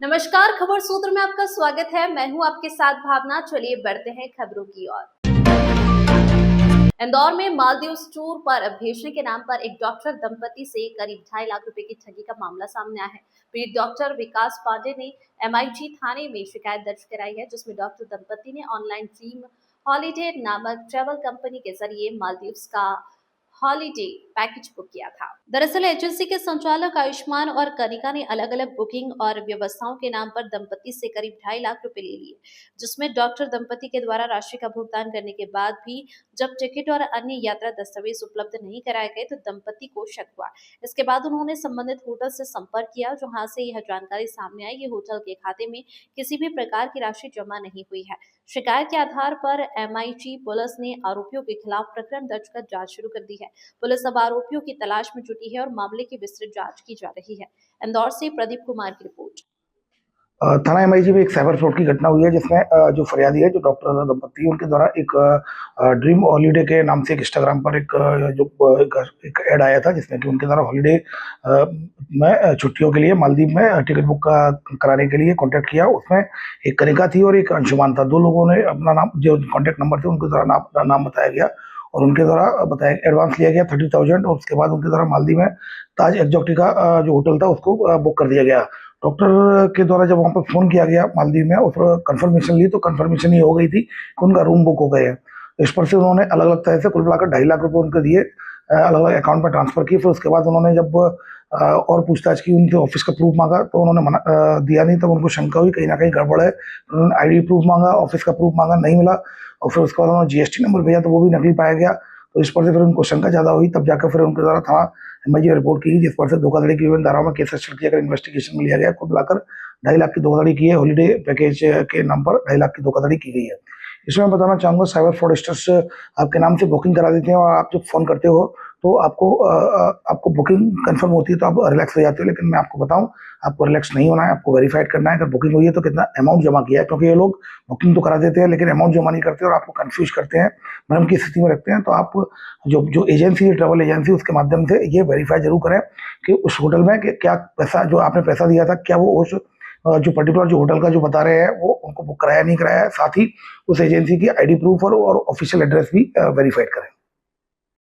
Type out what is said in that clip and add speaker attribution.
Speaker 1: नमस्कार, खबर सूत्र में आपका स्वागत है। मैं हूं आपके साथ भावना। चलिए बढ़ते हैं खबरों की ओर। इंदौर में मालदीव्स टूर पर भेजने के नाम पर एक डॉक्टर दंपति से करीब 2.5 लाख रुपए की ठगी का मामला सामने आया है। पीड़ित डॉक्टर विकास पांडे ने एमआईजी थाने में शिकायत दर्ज कराई है, जिसमें डॉक्टर दंपति ने ऑनलाइन ड्रीम हॉलीडे नामक ट्रैवल कंपनी के जरिए मालदीव्स का हॉलीडे पैकेज बुक किया था। दरअसल एजेंसी के संचालक आयुष्मान और कनिका ने अलग अलग बुकिंग और व्यवस्थाओं के नाम पर दंपति से करीब 2.5 लाख रुपए ले लिए, जिसमें डॉक्टर दंपति के द्वारा राशि का भुगतान करने के बाद भी जब टिकट और अन्य यात्रा दस्तावेज उपलब्ध नहीं कराए गए तो दंपति को शक हुआ। इसके बाद उन्होंने संबंधित होटल से संपर्क किया, जहां से यह जानकारी सामने आई कि होटल के खाते में किसी भी प्रकार की राशि जमा नहीं हुई है। शिकायत के आधार पर एमआईजी पुलिस ने आरोपियों के खिलाफ प्रकरण दर्ज कर जांच शुरू कर दी है। पुलिस अब आरोपियों की तलाश में जुटी है और मामले की विस्तृत जांच की जा रही है। इंदौर से प्रदीप कुमार की रिपोर्ट।
Speaker 2: थाना एमआईजी में एक साइबर फ्रॉड की घटना हुई है, जिसमें जो फरियादी है, जो डॉक्टर दंपति है, उनके द्वारा एक ड्रीम हॉलीडे के नाम से एक इंस्टाग्राम पर एक ऐड आया था, जिसमें कि उनके द्वारा हॉलीडे में छुट्टियों के लिए मालदीव में टिकट बुक कराने के लिए कांटेक्ट किया। उसमें एक कनिका थी और एक अंशुमान था। दो लोगों ने अपना नाम, जो कॉन्टैक्ट नंबर थे, उनके द्वारा नाम बताया गया और उनके द्वारा बताया एडवांस लिया गया 30,000 और उसके बाद उनके द्वारा मालदीव में ताज एक्जोटिका जो होटल था उसको बुक कर दिया गया। डॉक्टर के द्वारा जब वहाँ पर फ़ोन किया गया मालदीव में, उस पर कंफर्मेशन ली तो कंफर्मेशन ये हो गई थी कि उनका रूम बुक हो गए हैं। इस पर से उन्होंने अलग अलग तरह से कुल मिलाकर 2.5 लाख रुपए उनको दिए, अलग अलग अकाउंट में ट्रांसफ़र किए। फिर उसके बाद उन्होंने जब और पूछताछ की, उनके ऑफिस का प्रूफ मांगा तो उन्होंने मना दिया नहीं। तब उनको शंका हुई कहीं ना कहीं गड़बड़ है। उन्होंने आईडी प्रूफ मांगा, ऑफिस का प्रूफ मांगा, नहीं मिला। और फिर उसके बाद उन्होंने जीएसटी नंबर भेजा तो वो भी नकली पाया गया। तो इस पर से फिर उनको शंका ज़्यादा हुई, तब जाकर फिर उनके द्वारा थाना एमआईजी रिपोर्ट की, जिस पर से धोखाधड़ी की विभिन्न धाराओं में केस रजिस्टर किया कर इन्वेस्टिगेशन में लिया गया। कुल मिलाकर 2.5 लाख की धोखाधड़ी की है। हॉलीडे पैकेज के नाम पर 2.5 लाख की धोखाधड़ी की गई है। इसमें मैं बताना चाहूँगा, साइबर फ्रॉडस्टर्स आपके नाम से बुकिंग करा देते हैं और आप जब फ़ोन करते हो तो आपको बुकिंग कंफर्म होती है तो आप रिलैक्स हो जाते हो। लेकिन मैं आपको बताऊं, आपको रिलैक्स नहीं होना है, आपको वेरीफाइड करना है अगर बुकिंग हुई है तो कितना अमाउंट जमा किया है, क्योंकि ये लोग बुकिंग तो करा देते हैं लेकिन अमाउंट जमा नहीं करते और आपको कंफ्यूज करते हैं, भ्रम की स्थिति में रखते हैं। तो आप जो एजेंसी है, ट्रैवल एजेंसी, उसके माध्यम से ये वेरीफाई जरूर करें कि उस होटल में क्या पैसा, जो आपने पैसा दिया था, क्या वो उस जो पर्टिकुलर जो होटल का जो बता रहे हैं वो उनको बुक कराया नहीं कराया है। साथ ही उस एजेंसी की आईडी प्रूफ और ऑफिशियल एड्रेस भी वेरीफाइड करें।